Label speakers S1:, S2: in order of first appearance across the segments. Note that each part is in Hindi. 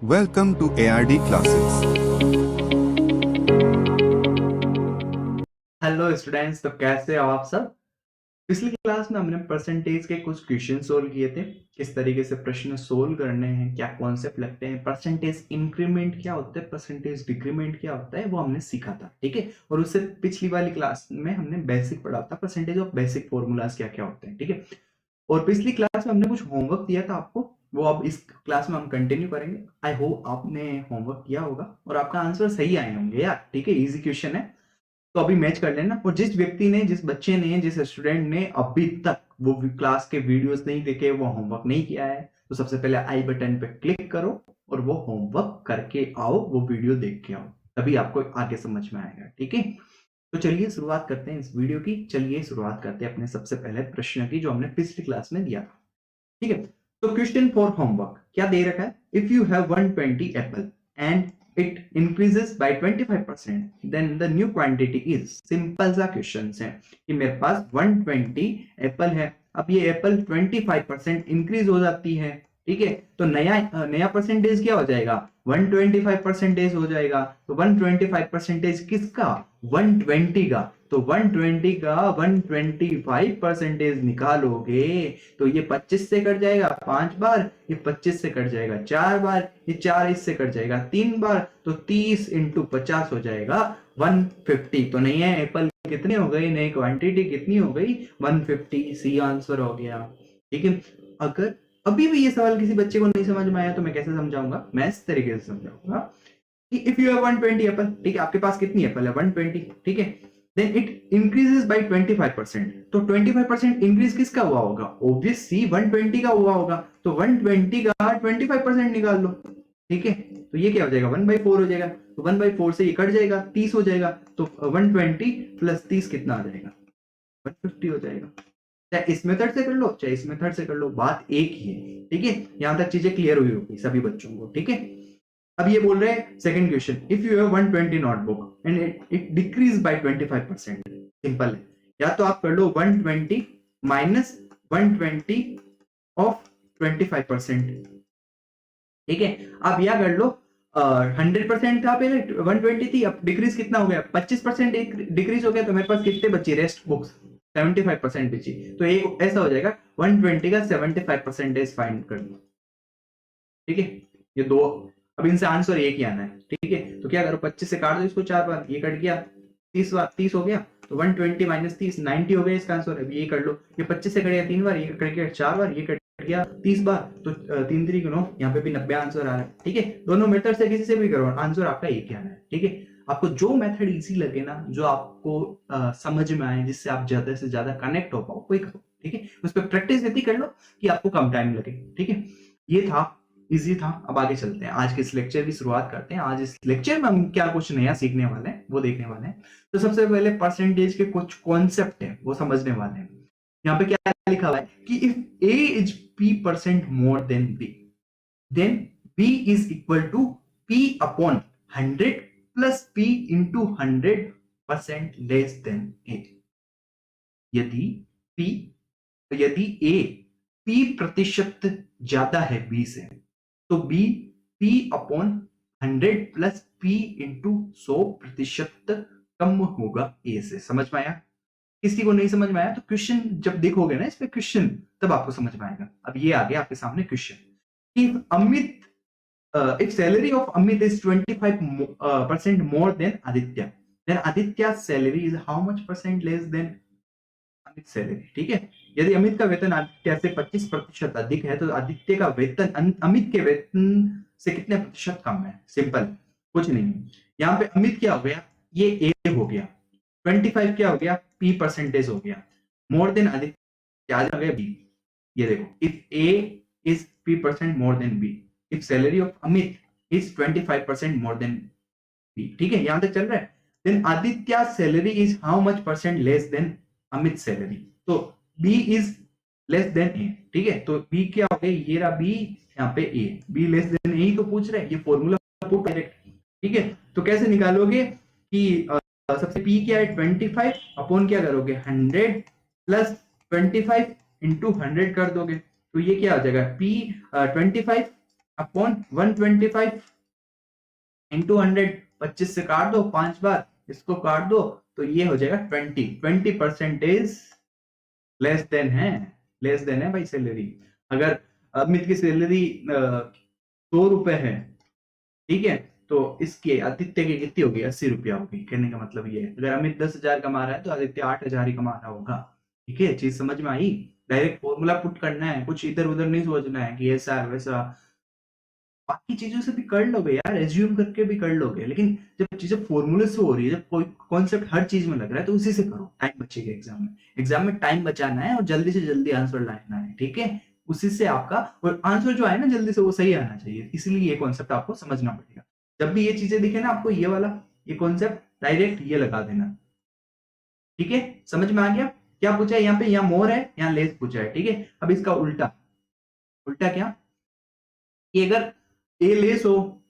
S1: Welcome to ARD classes.
S2: Hello students, तो कैसे हो आप सब। पिछली क्लास में हमने परसेंटेज के कुछ क्वेश्चन सोल्व किए थे। किस तरीके से प्रश्न सोल्व करने हैं, क्या कॉन्सेप्ट लगते हैं, परसेंटेज इंक्रीमेंट क्या होता है, परसेंटेज डिक्रीमेंट क्या होता है, वो हमने सीखा था। ठीक है। और उससे पिछली वाली क्लास में हमने बेसिक पढ़ा था, परसेंटेज ऑफ बेसिक फॉर्मूलाज क्या क्या होते हैं। ठीक है। और पिछली क्लास में हमने कुछ होमवर्क दिया था आपको, वो अब इस क्लास में हम कंटिन्यू करेंगे। आई होप आपने होमवर्क किया होगा और आपका आंसर सही आए होंगे यार। ठीक है, इजी क्वेश्चन है, तो अभी मैच कर लेना। और जिस व्यक्ति ने, जिस बच्चे ने, जिस स्टूडेंट ने अभी तक वो क्लास के वीडियोस नहीं देखे, वो होमवर्क नहीं किया है, तो सबसे पहले आई बटन पे क्लिक करो और वो होमवर्क करके आओ, वो वीडियो देख के आओ, तभी आपको आगे समझ में आएगा। ठीक है। तो चलिए शुरुआत करते हैं इस वीडियो की। चलिए शुरुआत करते हैं अपने सबसे पहले प्रश्न की, जो हमने पिछली क्लास में दिया था। ठीक है। तो क्वेश्चन फॉर होमवर्क क्या दे रखा है। If you have 120 apple and it increases by 25%, then the new quantity is. Simple सा क्वेश्चन है कि मेरे पास 120 एप्पल है, अब ये एप्पल 25% इंक्रीज हो जाती है। ठीक है। तो नया नया परसेंटेज क्या हो जाएगा, 125% हो जाएगा। तो 125% किसका, 120 का। तो 120 का 125% निकालोगे तो ये 25 से कट जाएगा 5 बार, ये 25 से कट जाएगा 4 बार, ये 4 इससे कट जाएगा 3 बार, तो 30 इंटू 50 हो जाएगा 150। तो नहीं है एप्पल कितनी हो गई, नई क्वांटिटी कितनी हो गई, 150। सी आंसर हो गया। ठीक है। अगर अभी भी ये सवाल किसी बच्चे को नहीं समझ में आया तो मैं कैसे समझाऊंगा, मैं इस तरीके से समझाऊंगा कि इफ यू हैव 120 एप्पल, ठीक है, आपके पास कितनी एप्पल है, 120। ठीक है। Then it increases by 25%। तो 25% इंक्रीज किसका हुआ होगा, ऑब्वियसली 120 का हुआ होगा। तो 120 का 25% निकाल लो। ठीक है। तो ये क्या हो जाएगा, 1/4 हो जाएगा। तो 1/4 से ये कट जाएगा, 30 हो जाएगा। तो 120 प्लस 30 कितना आ जाएगा, 150 हो जाएगा। चाहे इस मेथड से कर लो, चाहे इस मेथड से कर लो, बात एक ही है। ठीक है। यहां तक चीजें क्लियर हुई होगी सभी बच्चों को। ठीक है। अब ये बोल रहे हैं second question, if you have 120 notebook and it decrease by 25%। Simple है, या तो आप कर लो 120 माइनस 120 ऑफ 25%। ठीक है। अब यह कर लो 100% था पहले, 120 थी, अब डिक्रीज कितना हो गया, 25% डिक्रीज हो गया। तो मेरे पास कितने बची रेस्ट बुक्स, 75% बची। तो एक ऐसा हो जाएगा 120 का 75% फाइंड कर लो। ठीक है। ये दो, अब इनसे आंसर एक ही आना है। ठीक है। तो क्या करो, 25 से काट दो इसको 4 बार, ये कट गया, 30 बार 30 हो गया। तो 120 माइनस 30 90 हो गया इसका आंसर। अब ये कर लो, ये 25 से कट गया 3 बार, ये कट गया 4 बार, ये कट गया 30 बार। तो 3 3 9, यहाँ पे भी 90 आंसर आ रहा है। ठीक है। दोनों मेथड से किसी से भी करो, आंसर आपका एक ही आना है। ठीक है। आपको जो मेथड इजी लगे ना, जो आपको समझ में आए, जिससे आप ज्यादा से ज्यादा कनेक्ट हो पाओ, कोई करो। ठीक है। उस पर प्रैक्टिस इतनी कर लो कि आपको कम टाइम लगे। ठीक है। ये था, इजी था। अब आगे चलते हैं, आज के इस लेक्चर की शुरुआत करते हैं। आज इस लेक्चर में हम क्या कुछ नया सीखने वाले हैं वो देखने वाले हैं। तो सबसे पहले परसेंटेज के कुछ कॉन्सेप्ट है वो समझने वाले हैं। यहाँ पे क्या लिखा हुआ है कि if A is p% more than b, then b is equal to p upon 100 plus p into 100% less than a। यदि p, यदि a p% ज्यादा है b से, तो b p upon 100 plus p into 100% कम होगा a से। समझ में आया। किसी को नहीं समझ में आया तो क्वेश्चन जब देखोगे ना इस पे क्वेश्चन, तब आपको समझ में आएगा। अब ये आ गया आपके सामने question. If Amit, if salary of Amit is 25% more than Aditya, then Aditya salary is how much percent less than Amit salary. ठीक है। यदि अमित का वेतन आदित्य से 25% अधिक है, तो आदित्य का वेतन अमित के वेतन से कितने प्रतिशत कम है। सिंपल, कुछ नहीं। यहाँ पे अमित क्या हो गया, ये ए हो गया, 25 क्या हो गया, p% हो गया, मोर देन आदित्य क्या आ गया, b। ये देखो, if a is p% more than b, if salary of Amit is 25% more than b। ठीक है, यहां तक चल रहा है। Then Aditya salary is how much percent less than Amit salary. तो b is less than a। ठीक है। तो b क्या हो गया, ये रहा b, यहाँ पे a, b less than a ही तो पूछ रहे हैं, ये फॉर्मूला पुट डायरेक्ट। ठीक है। तो कैसे निकालोगे कि सबसे p क्या है 25 अपॉन क्या करोगे 100 प्लस 25 इंटू 100 कर दोगे। तो ये क्या हो जाएगा p 25 अपॉन 125 इंटू 100, 25 से काट दो 5 बार, इसको काट दो तो ये हो जाएगा 20% लेस देन है भाई सैलरी। अगर अमित की सैलरी 100 रुपए है, ठीक है, तो इसके आदित्य की कितनी होगी, 80 रुपया होगी। कहने का मतलब ये है, अगर अमित 10,000 कमा रहा है तो आदित्य 8,000 ही कमा रहा होगा। ठीक है, चीज समझ में आई। डायरेक्ट फॉर्मूला पुट करना है, कुछ इधर उधर नहीं सोचना है कि ऐसा वैसा। बाकी चीजों से भी कर लोगे यार, एज्यूम करके भी कर लोगे, लेकिन जब चीजें फॉर्मूले से हो रही है, जब कोई कॉन्सेप्ट हर चीज में लग रहा है, तो उसी से करो, टाइम बचेगा एग्जाम में। एग्जाम में टाइम बचाना है और जल्दी से जल्दी आंसर लाना है, ठीक है। उसी से आपका, और आंसर जो आए ना जल्दी से, वो सही आना चाहिए, इसलिए ये कॉन्सेप्ट आपको समझना पड़ेगा। जब भी ये चीजें दिखे ना आपको, ये वाला ये कॉन्सेप्ट डायरेक्ट ये लगा देना, ठीक है। समझ में आ गया। क्या पूछा है यहाँ पे, यहाँ मोर है, यहाँ लेस पूछा है, ठीक है। अब इसका उल्टा, उल्टा क्या, कि अगर ए लेस हो,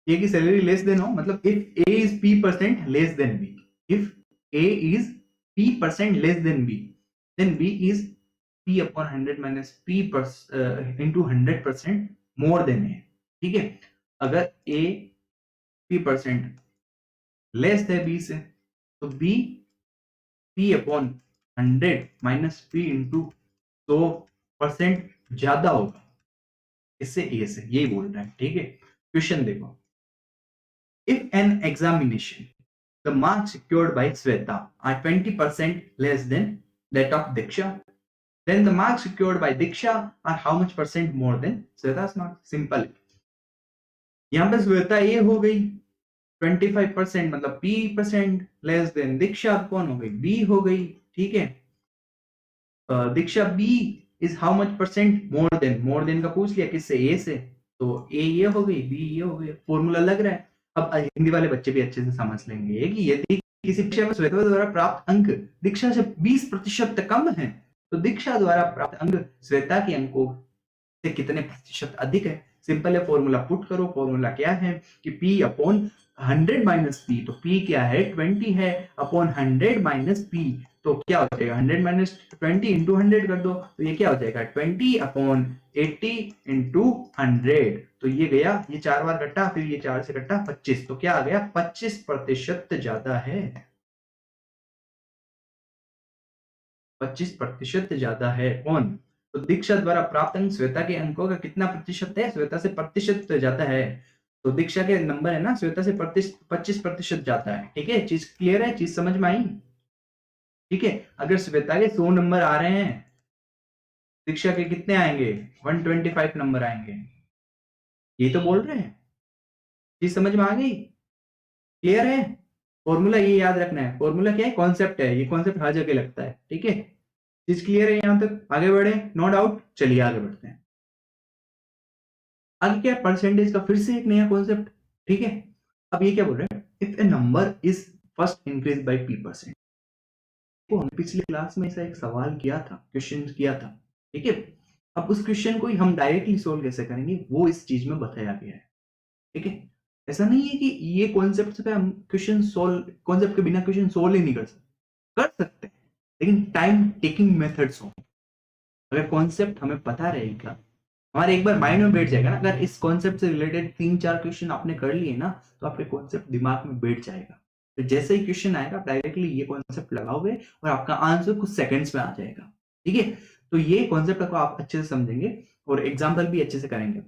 S2: ए की सैलरी लेस देन हो, मतलब if A is p% less than B, if A is p% less than B, then B is p upon 100 minus p into 100% more than A, ठीक है। अगर ए p% लेस है बी से, तो B p upon 100 minus p into 100% ज्यादा होगा इससे, ए से, यही बोल रहा है, ठीक है। क्वेश्चन देखो, if an examination the marks secured by Sweta are 20% less than that of Diksha, then the marks secured by Diksha are how much percent more than Sweta's marks? Simple. यहाँ पे श्वेता ए हो गई 25%, मतलब p% लेस देन दीक्षा कौन हो गई, बी हो गई, ठीक है। Diksha B is how much percent more than का पूछ लिया किससे, ए से, तो ए ये हो गई, बी ये हो गई, फॉर्मूला लग रहा है। अब हिंदी वाले बच्चे भी अच्छे से समझ लेंगे कि यदि किसी विषय में श्वेता द्वारा प्राप्त अंक दीक्षा से 20% कम है, तो दीक्षा द्वारा प्राप्त अंक श्वेता के अंकों से कितने प्रतिशत अधिक है। सिंपल है, फॉर्मूला पुट करो। फॉर्मूला क्या है कि p अपॉन 100 माइनस पी, तो p क्या है 20 है, अपॉन 100 माइनस पी, तो क्या हो जाएगा 100 माइनस 20 इंटू 100 कर दो, तो ये क्या हो जाएगा 20 अपॉन 80 इंटू 100, तो ये गया, ये 4 बार कटा, फिर ये 4 से कटा 25, तो क्या आ गया 25% ज्यादा है, 25% ज्यादा है कौन, तो दीक्षा द्वारा प्राप्त अंक श्वेता के अंकों का कितना प्रतिशत है, श्वेता से प्रतिशत ज्यादा है। तो दीक्षा के नंबर है ना, श्वेता से 25% ज्यादा है, ठीक है। चीज क्लियर है, चीज समझ में आई, ठीक है। अगर श्वेता के 100 नंबर आ रहे हैं, दीक्षा के कितने आएंगे 125 नंबर आएंगे, ये तो बोल रहे हैं। चीज समझ में आ गई, क्लियर है। फॉर्मूला ये याद रखना है, फॉर्मूला क्या है, कॉन्सेप्ट है, ये कॉन्सेप्ट हर जगह लगता है, ठीक है। चीज क्लियर है यहां तक, आगे बढ़े, नो डाउट। चलिए आगे बढ़ते हैं। आगे क्या है, परसेंटेज का फिर से एक नया कॉन्सेप्ट, ठीक है। अब ये क्या बोल रहे हैं, if A number is first increase by p%, तो हमने पिछले क्लास में ऐसा एक सवाल किया था, क्वेश्चन किया था, ठीक है। अब उस क्वेश्चन को हम डायरेक्टली सोल्व कैसे करेंगे, वो इस चीज में बताया गया है, ठीक है। ऐसा नहीं है कि ये कॉन्सेप्ट पे हम क्वेश्चन सोल्व, कॉन्सेप्ट के बिना क्वेश्चन सोल्व ही नहीं कर सकते हैं, लेकिन टाइम टेकिंग मेथड्स हो। अगर कॉन्सेप्ट हमें पता रहेगा, हमारे एक बार माइंड में बैठ जाएगा ना, अगर इस कॉन्सेप्ट से रिलेटेड 3-4 क्वेश्चन आपने कर लिए ना, तो आपके कॉन्सेप्ट दिमाग में बैठ जाएगा। तो जैसे ही क्वेश्चन आएगा, आप डायरेक्टली ये कॉन्सेप्ट लगाओगे और आपका आंसर कुछ सेकंड्स में आ जाएगा, ठीक है। तो ये कॉन्सेप्ट को आप अच्छे से समझेंगे और एग्जाम्पल भी अच्छे से करेंगे।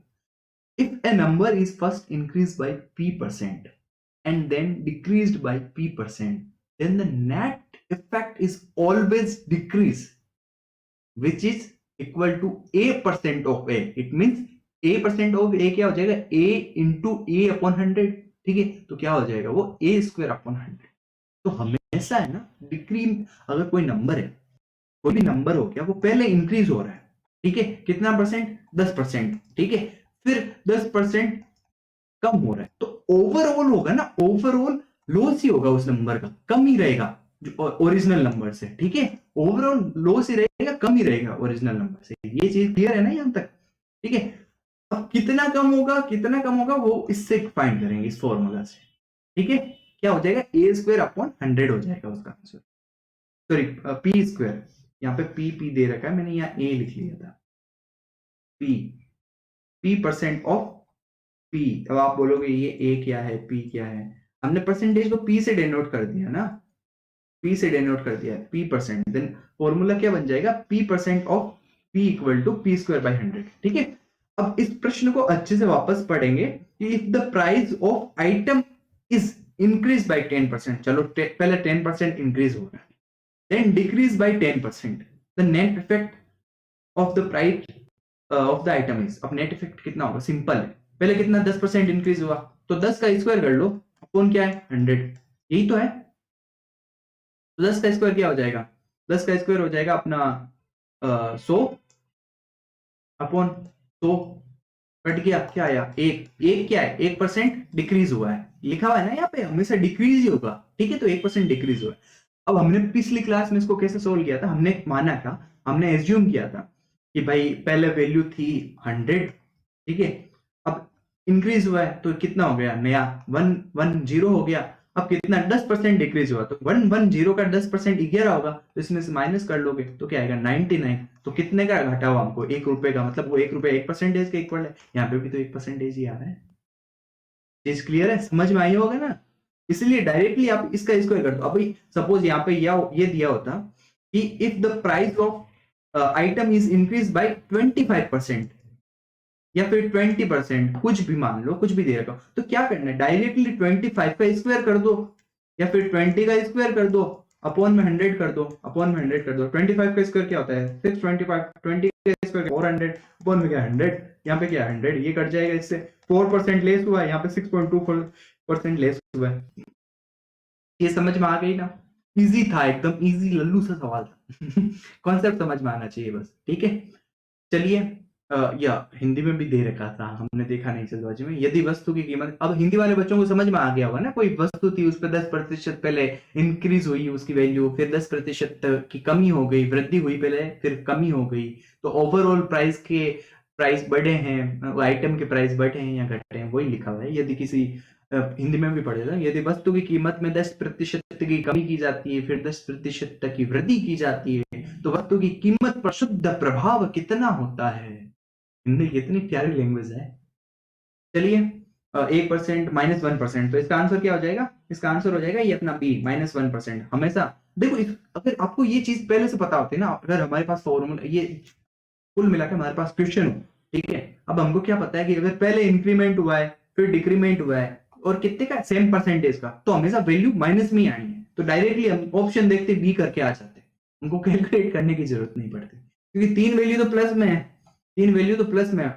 S2: If A number is first increase by p% and then decreased by p%, then the net effect is always decrease, which is equal to a% of a. It means a% of a क्या हो जाएगा, a into a upon 100, ठीक है। तो क्या हो जाएगा वो a square upon 100। तो हमेशा है ना, डिक्रीज, अगर कोई नंबर है, कोई भी नंबर हो गया, वो पहले इंक्रीज हो रहा है, ठीक है, कितना परसेंट, 10%, ठीक है। फिर 10% कम हो रहा है, तो ओवरऑल होगा ना, ओवरऑल लॉस ही होगा उस नंबर का, कम ही रहेगा ओरिजिनल नंबर से, ठीक है। ओवरऑल लॉस ही रहेगा, कम ही रहेगा ओरिजिनल नंबर से। ये चीज क्लियर है ना यहां तक, ठीक है। अब कितना कम होगा, कितना कम होगा, वो इससे फाइंड करेंगे, इस फॉर्मूला से, ठीक है। क्या हो जाएगा, ए स्क्वायर अपॉन 100 हो जाएगा उसका आंसर, सॉरी पी स्क्वायर, यहाँ पे पी दे रखा है मैंने, यहाँ ए लिख लिया था, पी P% ऑफ P। अब आप बोलोगे ये A क्या है, P क्या है? हमने परसेंटेज को P से डिनोट कर दिया ना, P से डिनोट कर दिया है P%। देन फॉर्मूला क्या बन जाएगा? P% of P equal to P square by 100। ठीक है, अब इस प्रश्न को अच्छे से वापस पढ़ेंगे कि if the price of item is increase by 10%, चलो पहले 10% इंक्रीज हो गया, then decrease by 10%, the net effect of the price of the item is. अब नेट इफेक्ट कितना होगा? सिंपल है, पहले कितना 10% इंक्रीज हुआ तो 10 का स्क्वायर कर लो, अपॉन क्या है 100, यही तो है। तो 10 का स्क्वायर क्या हो जाएगा? 10 का स्क्वायर हो जाएगा अपना 100 अपॉन 100, कट गया, क्या आया? एक क्या है? 1% डिक्रीज हुआ है, लिखा हुआ है ना यहाँ पे, हमेशा डिक्रीज ही होगा। ठीक है, तो 1% डिक्रीज हुआ है। अब हमने पिछली क्लास में इसको कैसे सोल्व किया था? हमने माना था, हमने एज्यूम किया था कि भाई पहले वैल्यू थी 100, ठीक है, अब इंक्रीज हुआ है तो कितना हो गया? नया 110 हो गया। अब कितना 10% डिक्रीज हुआ तो 110 का 10% 11 होगा, तो इसमें से माइनस कर लोगे तो क्या आएगा? 99। तो कितने का घटा हुआ हमको? 1 रुपए का, मतलब वो 1 रुपए 1% के इक्वल है। यहाँ पे भी तो 1% ही आ रहा है। चीज क्लियर है? समझ में आई होगा ना? इसलिए डायरेक्टली आप इसका स्क्वायर कर दो। अभी सपोज यहाँ पे ये दिया होता कि if the price of item is increase by 25% या फिर 20%, कुछ भी मान लो, कुछ भी दे रखा हो, तो क्या करना है? डायरेक्टली 25 का स्क्वायर कर दो या फिर 20 का स्क्वायर कर दो, अपॉन में 100 कर दो, अपॉन में 100 कर दो। 25 का स्क्वायर क्या होता है? 625, 20 का स्क्वायर 400, अपॉन में क्या 100, यहाँ पे क्या 100, ये कट जाएगा इससे। 4% लेस हुआ है, यहाँ पे 6.24% लेस हुआ है। ये समझ में आ गई ना? इजी था, एकदम इजी लल्लू सा सवाल था। कॉन्सेप्ट समझ में आना चाहिए बस, ठीक है। चलिए, या हिंदी में भी दे रखा था, हमने देखा नहीं जल्दबाजी में। यदि वस्तु की कीमत, अब हिंदी वाले बच्चों को समझ में आ गया होगा ना, कोई वस्तु थी उस पर 10% पहले इंक्रीज हुई उसकी वैल्यू, फिर 10% की कमी हो गई, वृद्धि हुई पहले, फिर कमी हो गई, तो ओवरऑल प्राइस बढ़े हैं, आइटम के प्राइस बढ़े हैं या घटे हैं, वही लिखा हुआ है। यदि किसी हिंदी में भी पढ़ेगा, यदि वस्तु की कीमत में 10% की कमी की जाती है, फिर 10% तक की वृद्धि की जाती है, तो वस्तु की कीमत पर शुद्ध प्रभाव कितना होता है? हिंदी कितनी प्यारी लैंग्वेज है। चलिए, 1% -1%, तो इसका आंसर क्या हो जाएगा? इसका आंसर हो जाएगा ये अपना बी, -1%। हमेशा देखो, अगर आपको ये चीज पहले से पता होती है ना, अगर हमारे पास फॉर्मूला, ये कुल मिलाकर हमारे पास क्वेश्चन हो, ठीक है, अब हमको क्या पता है कि अगर पहले इंक्रीमेंट हुआ है, फिर डिक्रीमेंट हुआ है, और कितने का? सेम परसेंटेज का, तो हमेशा वैल्यू माइनस में ही आनी है। तो डायरेक्टली हम ऑप्शन देखते बी करके आ जाते हैं, हमको कैलकुलेट करने की जरूरत नहीं पड़ती, क्योंकि 3 वैल्यू तो प्लस में है, 3 वैल्यू तो प्लस में है,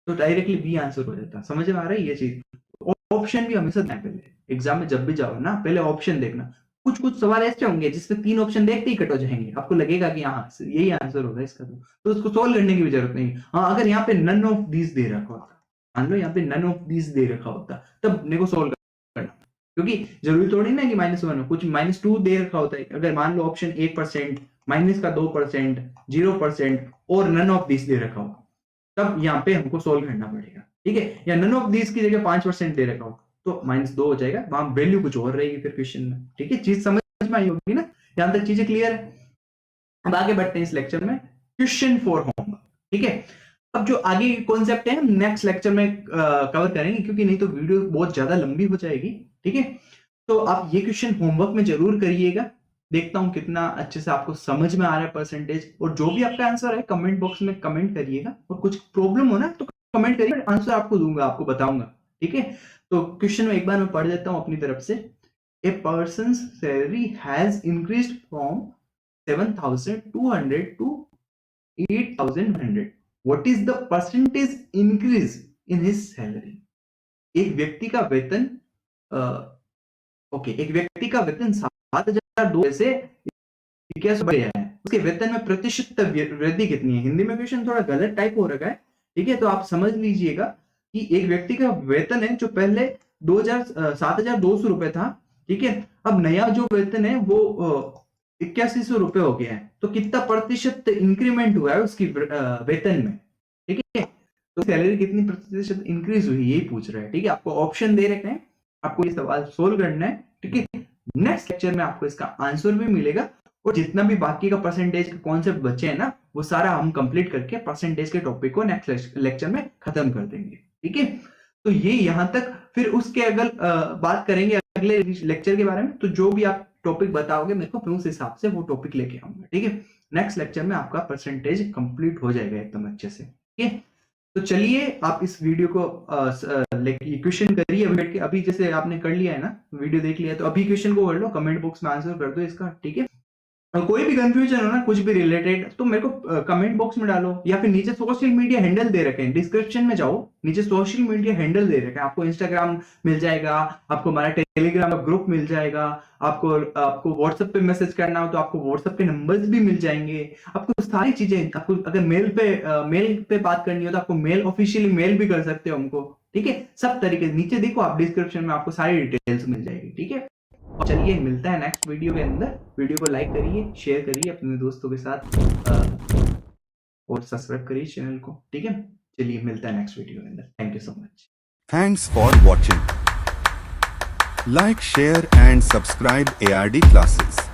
S2: तो डायरेक्टली बी आंसर हो जाता है। समझ में आ रहा है ये चीज? ऑप्शन भी हमेशा देना, पहले एग्जाम में जब भी जाओ ना, पहले ऑप्शन देखना। कुछ कुछ सवाल ऐसे होंगे जिसमें 3 ऑप्शन देखते ही कट हो जाएंगे, आपको लगेगा कि हाँ यही आंसर होगा इसका, तो उसको सोल्व करने की भी जरूरत नहीं। हाँ, अगर यहाँ पे नन ऑफ दीज दे रखा होता, मान लो यहाँ पे नन ऑफ दीज दे रखा होता, तब अपने को सोल्व करना, क्योंकि जरूरी थोड़ी ना कि -1 हो, कुछ -2 दे रखा होता है। अगर मान लो ऑप्शन 1%, माइनस का 2%, 0% और नन ऑफ दिस दे रखा हो, तब यहाँ पे हमको सोल्व करना पड़ेगा, ठीक है। या नन ऑफ दिस की जगह 5% दे रखा हो तो -2 हो जाएगा, वहां वैल्यू कुछ और रहेगी फिर क्वेश्चन में, ठीक है। चीज समझ में आई होगी ना? यहां तक चीजें क्लियर है? अब आगे बढ़ते हैं इस लेक्चर में, क्वेश्चन फॉर होमवर्क, ठीक है। अब जो आगे कॉन्सेप्ट है हम नेक्स्ट लेक्चर में कवर करेंगे, क्योंकि नहीं तो वीडियो बहुत ज्यादा लंबी हो जाएगी, ठीक है। तो आप ये क्वेश्चन होमवर्क में जरूर करिएगा, देखता हूं कितना अच्छे से आपको समझ में आ रहा है परसेंटेज। और जो भी आपका आंसर है कमेंट बॉक्स में कमेंट करिएगा, और कुछ प्रॉब्लम हो ना तो कमेंट करिए, आंसर आपको दूंगा, आपको बताऊंगा, ठीक है। तो क्वेश्चन में एक बार मैं पढ़ देता हूं अपनी तरफ से। A person salary has increased from 7,200 to 8,100. What is the percentage increase in his salary? एक व्यक्ति का वेतन एक व्यक्ति का वेतन 7,200 से 21 बढ़ है, उसके वेतन में प्रतिशत वृद्धि कितनी है? हिंदी में क्वेश्चन थोड़ा गलत टाइप हो रखा है, ठीक है, तो आप समझ लीजिएगा कि एक व्यक्ति का वेतन है जो पहले 7,200 रुपए था, ठीक है, अब नया जो वेतन है वो 8100 रुपए हो गया है, तो कितना प्रतिशत इंक्रीमेंट हुआ है उसकी वेतन में, ठीक है। तो सैलरी कितनी प्रतिशत इंक्रीज हुई, यही पूछ रहा है, ठीक है। आपको ऑप्शन दे रखे हैं, आपको ये सवाल सोल्व करना है, ठीक है। नेक्स्ट लेक्चर में आपको इसका आंसर भी मिलेगा, और जितना भी बाकी का परसेंटेज का कॉन्सेप्ट बचे हैं ना, वो सारा हम कंप्लीट करके परसेंटेज के टॉपिक को नेक्स्ट लेक्चर में खत्म कर देंगे। ठीक है, तो ये यहाँ तक। फिर उसके अगर बात करेंगे अगले लेक्चर के बारे में, तो जो भी आप टॉपिक बताओगे मेरे को, फिर उस हिसाब से वो टॉपिक लेके आऊंगा। ठीक है, नेक्स्ट लेक्चर में आपका परसेंटेज कंप्लीट हो जाएगा एकदम अच्छे से। ठीक है, तो चलिए आप इस वीडियो को क्वेश्चन करिए अभी बैठ के। अभी जैसे आपने कर लिया है ना, वीडियो देख लिया, तो अभी क्वेश्चन को कर लो, कमेंट बॉक्स में आंसर कर दो इसका। ठीक है, और कोई भी कंफ्यूजन हो ना कुछ भी रिलेटेड, तो मेरे को कमेंट बॉक्स में डालो, या फिर नीचे सोशल मीडिया हैंडल दे रखे हैं, डिस्क्रिप्शन में जाओ, नीचे सोशल मीडिया हैंडल दे रखे हैं, आपको इंस्टाग्राम मिल जाएगा, आपको हमारा टेलीग्राम ग्रुप मिल जाएगा, आपको व्हाट्सएप पे मैसेज करना हो तो आपको व्हाट्सएप के नंबर्स भी मिल जाएंगे, आपको सारी चीजें। आपको अगर मेल पे बात करनी हो तो आपको मेल ऑफिशियली मेल भी कर सकते हो हमको। ठीक है, सब तरीके नीचे देखो आप, डिस्क्रिप्शन में आपको सारी डिटेल्स मिल जाएगी। ठीक है, चलिए मिलता है नेक्स्ट वीडियो के अंदर। वीडियो को लाइक करिए, शेयर करिए अपने दोस्तों के साथ, और सब्सक्राइब करिए चैनल को। ठीक है, चलिए मिलता है नेक्स्ट वीडियो के अंदर। Thank you so much.
S1: Thanks for watching. Like, share and subscribe ARD classes.